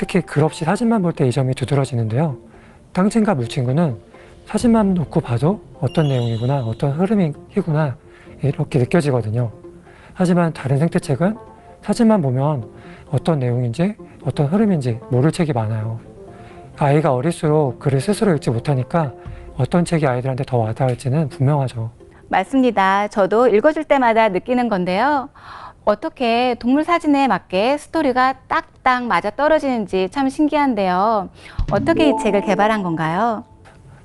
특히 글 없이 사진만 볼 때 이 점이 두드러지는데요. 땅친과 물친구는 사진만 놓고 봐도 어떤 내용이구나, 어떤 흐름이구나 이렇게 느껴지거든요. 하지만 다른 생태책은 사진만 보면 어떤 내용인지 어떤 흐름인지 모를 책이 많아요. 아이가 어릴수록 글을 스스로 읽지 못하니까 어떤 책이 아이들한테 더 와닿을지는 분명하죠. 맞습니다. 저도 읽어줄 때마다 느끼는 건데요. 어떻게 동물 사진에 맞게 스토리가 딱딱 맞아 떨어지는지 참 신기한데요. 어떻게 이 책을 개발한 건가요?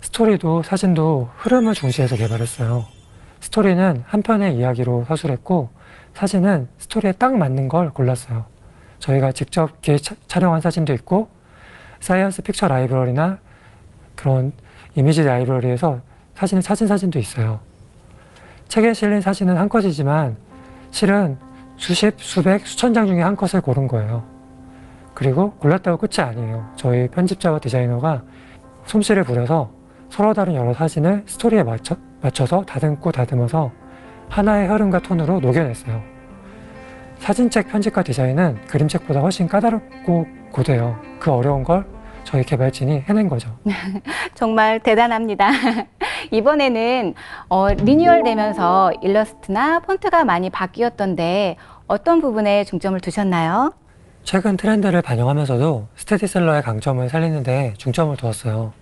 스토리도 사진도 흐름을 중시해서 개발했어요. 스토리는 한 편의 이야기로 서술했고 사진은 스토리에 딱 맞는 걸 골랐어요. 저희가 직접 촬영한 사진도 있고 사이언스 픽처 라이브러리나 그런 이미지 라이브러리에서 사진도 있어요. 책에 실린 사진은 한 컷이지만 실은 수십, 수백, 수천 장 중에 한 컷을 고른 거예요. 그리고 골랐다고 끝이 아니에요. 저희 편집자와 디자이너가 솜씨를 부려서 서로 다른 여러 사진을 스토리에 맞춰서 다듬고 다듬어서 하나의 흐름과 톤으로 녹여냈어요. 사진책 편집과 디자인은 그림책보다 훨씬 까다롭고 고돼요. 그 어려운 걸 저희 개발진이 해낸 거죠. 정말 대단합니다. 이번에는 리뉴얼 되면서 일러스트나 폰트가 많이 바뀌었던데 어떤 부분에 중점을 두셨나요? 최근 트렌드를 반영하면서도 스테디셀러의 강점을 살리는데 중점을 두었어요.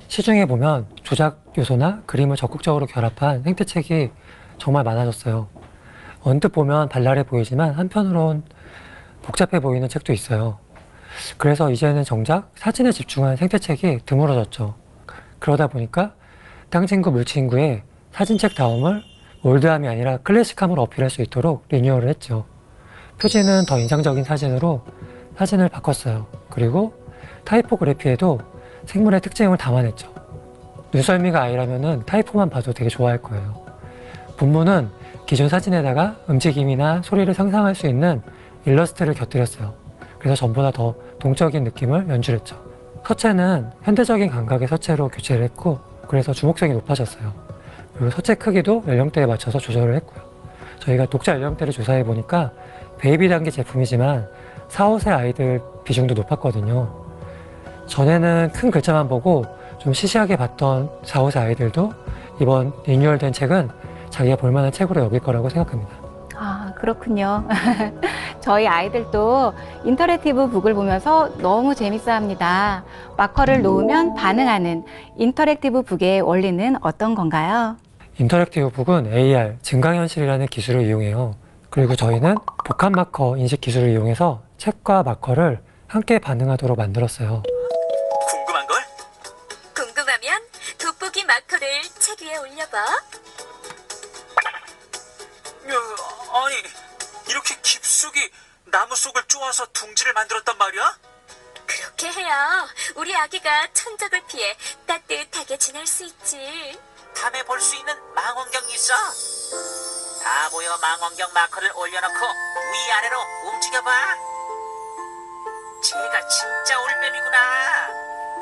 시중에 보면 조작 요소나 그림을 적극적으로 결합한 생태책이 정말 많아졌어요. 언뜻 보면 발랄해 보이지만 한편으론 복잡해 보이는 책도 있어요. 그래서 이제는 정작 사진에 집중한 생태책이 드물어졌죠. 그러다 보니까 땅친구 물친구의 사진책 다움을 올드함이 아니라 클래식함으로 어필할 수 있도록 리뉴얼을 했죠. 표지는 더 인상적인 사진으로 사진을 바꿨어요. 그리고 타이포그래피에도 생물의 특징을 담아냈죠. 눈썰미가 아이라면 타이포만 봐도 되게 좋아할 거예요. 본문은 기존 사진에다가 움직임이나 소리를 상상할 수 있는 일러스트를 곁들였어요. 그래서 전보다 더 동적인 느낌을 연출했죠. 서체는 현대적인 감각의 서체로 교체를 했고 그래서 주목성이 높아졌어요. 그리고 서체 크기도 연령대에 맞춰서 조절을 했고요. 저희가 독자 연령대를 조사해 보니까 베이비 단계 제품이지만 4, 5세 아이들 비중도 높았거든요. 전에는 큰 글자만 보고 좀 시시하게 봤던 4, 5세 아이들도 이번 리뉴얼된 책은 자기가 볼만한 책으로 여길 거라고 생각합니다. 아, 그렇군요. 저희 아이들도 인터랙티브 북을 보면서 너무 재밌어 합니다. 마커를 놓으면 반응하는 인터랙티브 북의 원리는 어떤 건가요? 인터랙티브 북은 AR, 증강현실이라는 기술을 이용해요. 그리고 저희는 복합 마커 인식 기술을 이용해서 책과 마커를 함께 반응하도록 만들었어요. 궁금한 걸? 궁금하면 돋보기 마커를 책 위에 올려봐. 아니, 이렇게 깊숙이 나무 속을 쪼아서 둥지를 만들었단 말이야? 그렇게 해야 우리 아기가 천적을 피해 따뜻하게 지낼 수 있지. 밤에 볼 수 있는 망원경이 있어. 다 보여 망원경 마커를 올려놓고 위아래로 움직여봐. 쟤가 진짜 올빼미구나.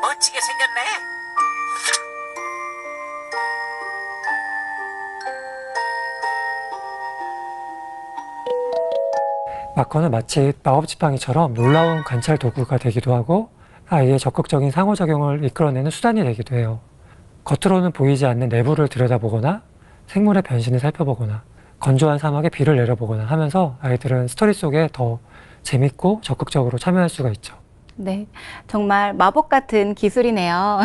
멋지게 생겼네. 마커는 마치 마법지팡이처럼 놀라운 관찰 도구가 되기도 하고 아이의 적극적인 상호작용을 이끌어내는 수단이 되기도 해요. 겉으로는 보이지 않는 내부를 들여다보거나 생물의 변신을 살펴보거나 건조한 사막에 비를 내려보거나 하면서 아이들은 스토리 속에 더 재밌고 적극적으로 참여할 수가 있죠. 네, 정말 마법 같은 기술이네요.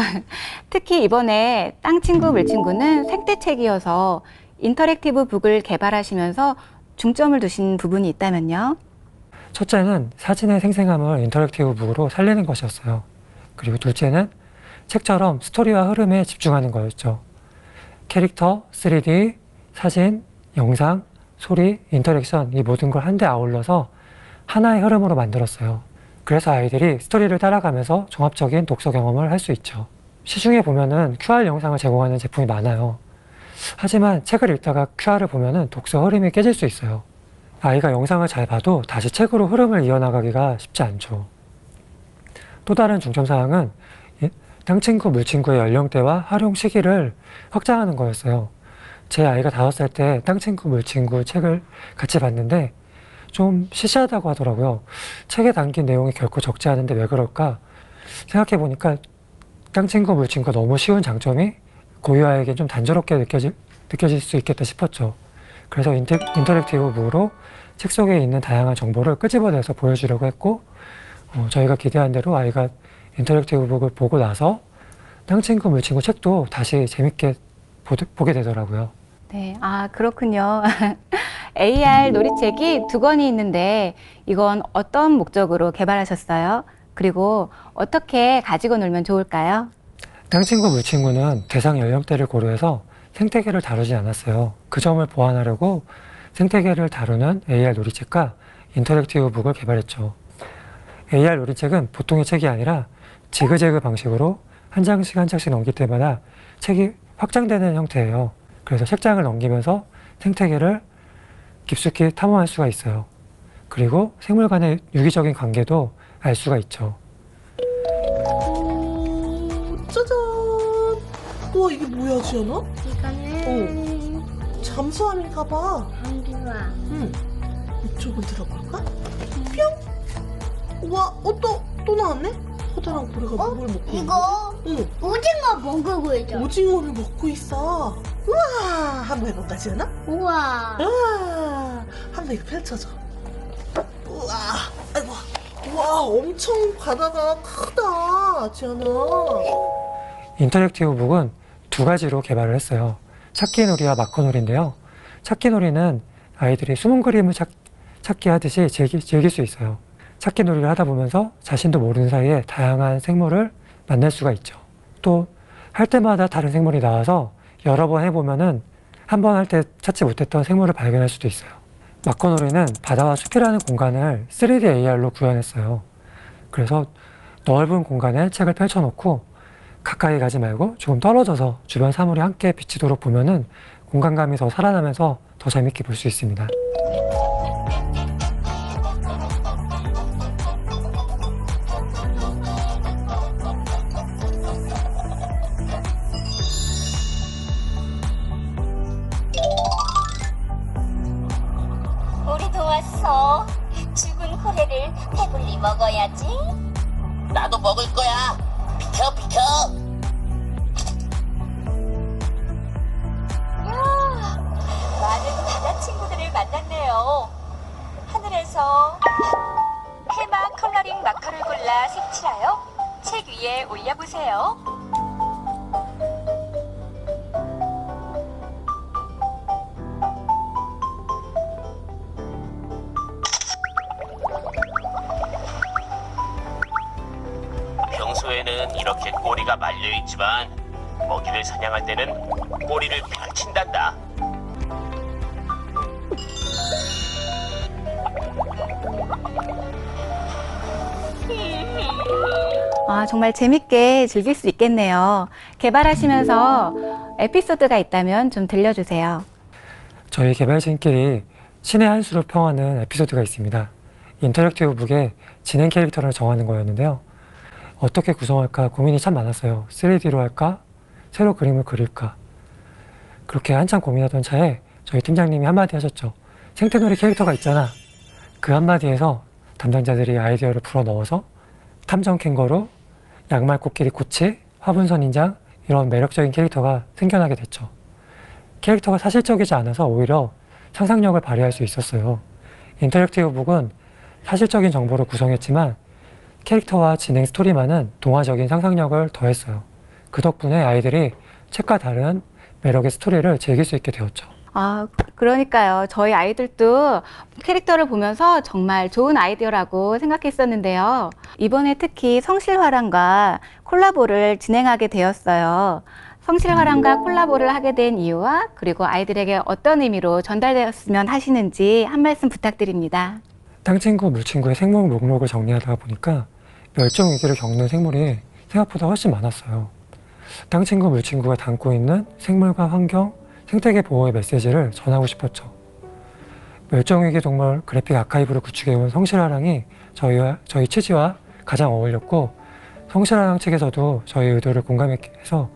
특히 이번에 땅친구 물친구는 생태책이어서 인터랙티브 북을 개발하시면서 중점을 두신 부분이 있다면요? 첫째는 사진의 생생함을 인터랙티브 북으로 살리는 것이었어요. 그리고 둘째는 책처럼 스토리와 흐름에 집중하는 거였죠. 캐릭터, 3D, 사진, 영상, 소리, 인터랙션 이 모든 걸 한데 아울러서 하나의 흐름으로 만들었어요. 그래서 아이들이 스토리를 따라가면서 종합적인 독서 경험을 할 수 있죠. 시중에 보면은 QR 영상을 제공하는 제품이 많아요. 하지만 책을 읽다가 QR을 보면은 독서 흐름이 깨질 수 있어요. 아이가 영상을 잘 봐도 다시 책으로 흐름을 이어나가기가 쉽지 않죠. 또 다른 중점사항은 땅친구, 물친구의 연령대와 활용 시기를 확장하는 거였어요. 제 아이가 5살 때 땅친구, 물친구 책을 같이 봤는데 좀 시시하다고 하더라고요. 책에 담긴 내용이 결코 적지 않은데 왜 그럴까 생각해 보니까 땅친구 물친구가 너무 쉬운 장점이 고유아에게 좀 단조롭게 느껴질 수 있겠다 싶었죠. 그래서 인터랙티브 북으로 책 속에 있는 다양한 정보를 끄집어내서 보여주려고 했고 저희가 기대한 대로 아이가 인터랙티브 북을 보고 나서 땅친구 물친구 책도 다시 재밌게 보게 되더라고요. 네, 아, 그렇군요. AR 놀이책이 2권이 있는데 이건 어떤 목적으로 개발하셨어요? 그리고 어떻게 가지고 놀면 좋을까요? 땅친구 물친구는 대상 연령대를 고려해서 생태계를 다루지 않았어요. 그 점을 보완하려고 생태계를 다루는 AR 놀이책과 인터랙티브 북을 개발했죠. AR 놀이책은 보통의 책이 아니라 지그재그 방식으로 한 장씩 한 장씩 넘길 때마다 책이 확장되는 형태예요. 그래서 책장을 넘기면서 생태계를 깊숙이 탐험할 수가 있어요. 그리고 생물 간의 유기적인 관계도 알 수가 있죠. 짜잔! 와, 이게 뭐야, 지연아? 이거는 잠수함인가 봐. 한기와 응. 이쪽은 들어볼까? 뿅! 와, 또 나왔네? 커다란 고래가 뭘 먹고 있는 이거 응. 오징어 먹고 있죠. 오징어를 먹고 있어. 우와! 한번 해볼까, 지연아? 우와. 우와! 한번 이거 펼쳐줘. 우와! 아이고. 와, 엄청 바다가 크다, 지연아. 인터랙티브 북은 2가지로 개발을 했어요. 찾기놀이와 마커놀이인데요. 찾기놀이는 아이들이 숨은 그림을 찾기 하듯이 즐길 수 있어요. 찾기놀이를 하다 보면서 자신도 모르는 사이에 다양한 생물을 만날 수가 있죠. 또 할 때마다 다른 생물이 나와서 여러 번 해보면은 한 번 할 때 찾지 못했던 생물을 발견할 수도 있어요. 마커놀이는 바다와 숲이라는 공간을 3D AR로 구현했어요. 그래서 넓은 공간에 책을 펼쳐놓고 가까이 가지 말고 조금 떨어져서 주변 사물이 함께 비치도록 보면은 공간감이 더 살아나면서 더 재밌게 볼 수 있습니다. 우리도 왔어. 죽은 고래를 배불리 먹어야지. 나도 먹을 거야. 비켜 비켜. 야, 많은 바다 친구들을 만났네요. 하늘에서 테마 컬러링 마커를 골라 색칠하여 책 위에 올려보세요. 평소에는 이렇게 꼬리가 말려있지만 먹이를 사냥할 때는 꼬리를 펼친단다. 아, 정말 재밌게 즐길 수 있겠네요. 개발하시면서 에피소드가 있다면 좀 들려주세요. 저희 개발진끼리 신의 한 수를 평하는 에피소드가 있습니다. 인터랙티브 북에 진행 캐릭터를 정하는 거였는데요. 어떻게 구성할까 고민이 참 많았어요. 3D로 할까? 새로 그림을 그릴까? 그렇게 한참 고민하던 차에 저희 팀장님이 한마디 하셨죠. 생태놀이 캐릭터가 있잖아. 그 한마디에서 담당자들이 아이디어를 불어넣어서 탐정 캥거루, 양말 코끼리 코치, 화분선인장 이런 매력적인 캐릭터가 생겨나게 됐죠. 캐릭터가 사실적이지 않아서 오히려 상상력을 발휘할 수 있었어요. 인터랙티브 북은 사실적인 정보를 구성했지만 캐릭터와 진행 스토리만은 동화적인 상상력을 더했어요. 그 덕분에 아이들이 책과 다른 매력의 스토리를 즐길 수 있게 되었죠. 아, 그러니까요. 저희 아이들도 캐릭터를 보면서 정말 좋은 아이디어라고 생각했었는데요. 이번에 특히 성실화랑과 콜라보를 진행하게 되었어요. 성실화랑과 콜라보를 하게 된 이유와 그리고 아이들에게 어떤 의미로 전달되었으면 하시는지 한 말씀 부탁드립니다. 땅친구, 물친구의 생물 목록을 정리하다 보니까 멸종 위기를 겪는 생물이 생각보다 훨씬 많았어요. 땅친구, 물친구가 담고 있는 생물과 환경, 생태계 보호의 메시지를 전하고 싶었죠. 멸종위기 동물 그래픽 아카이브를 구축해온 성실화랑이 저희 취지와 가장 어울렸고 성실화랑 측에서도 저희 의도를 공감해서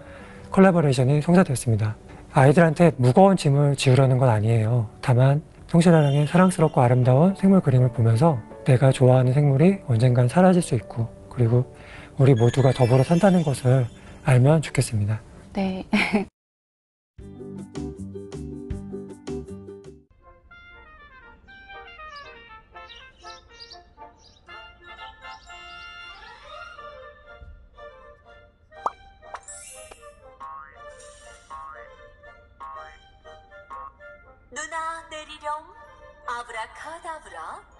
콜라보레이션이 성사되었습니다. 아이들한테 무거운 짐을 지우려는 건 아니에요. 다만 성실하랑의 사랑스럽고 아름다운 생물 그림을 보면서 내가 좋아하는 생물이 언젠간 사라질 수 있고 그리고 우리 모두가 더불어 산다는 것을 알면 좋겠습니다. 네. 누나 내리렴. 아브라카다브라.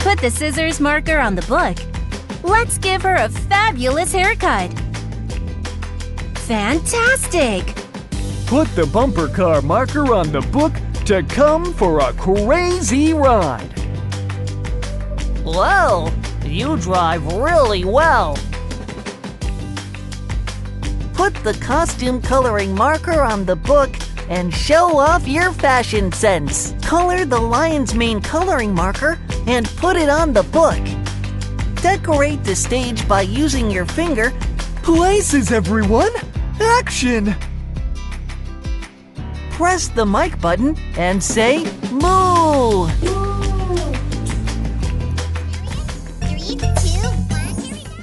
Put the scissors marker on the book. Let's give her a fabulous haircut. Fantastic! Put the bumper car marker on the book to come for a crazy ride. Whoa, you drive really well. Put the costume coloring marker on the book and show off your fashion sense. Color the lion's mane coloring marker and put it on the book. Decorate the stage by using your finger. Places, everyone! Action! Press the mic button and say moo. 3, 2, 1, here we go.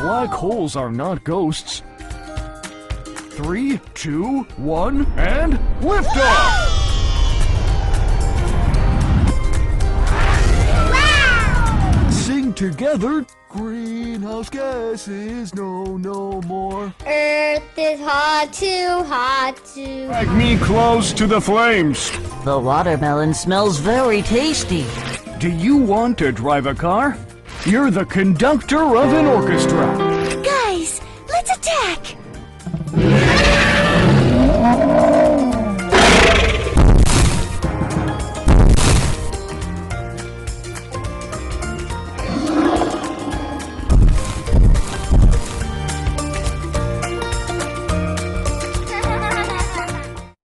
Black holes are not ghosts. 3, 2, 1, and liftoff! Sing together. Greenhouse gases, no more. Earth is hot, too hot to. Drag me close to the flames. The watermelon smells very tasty. Do you want to drive a car? You're the conductor of an orchestra.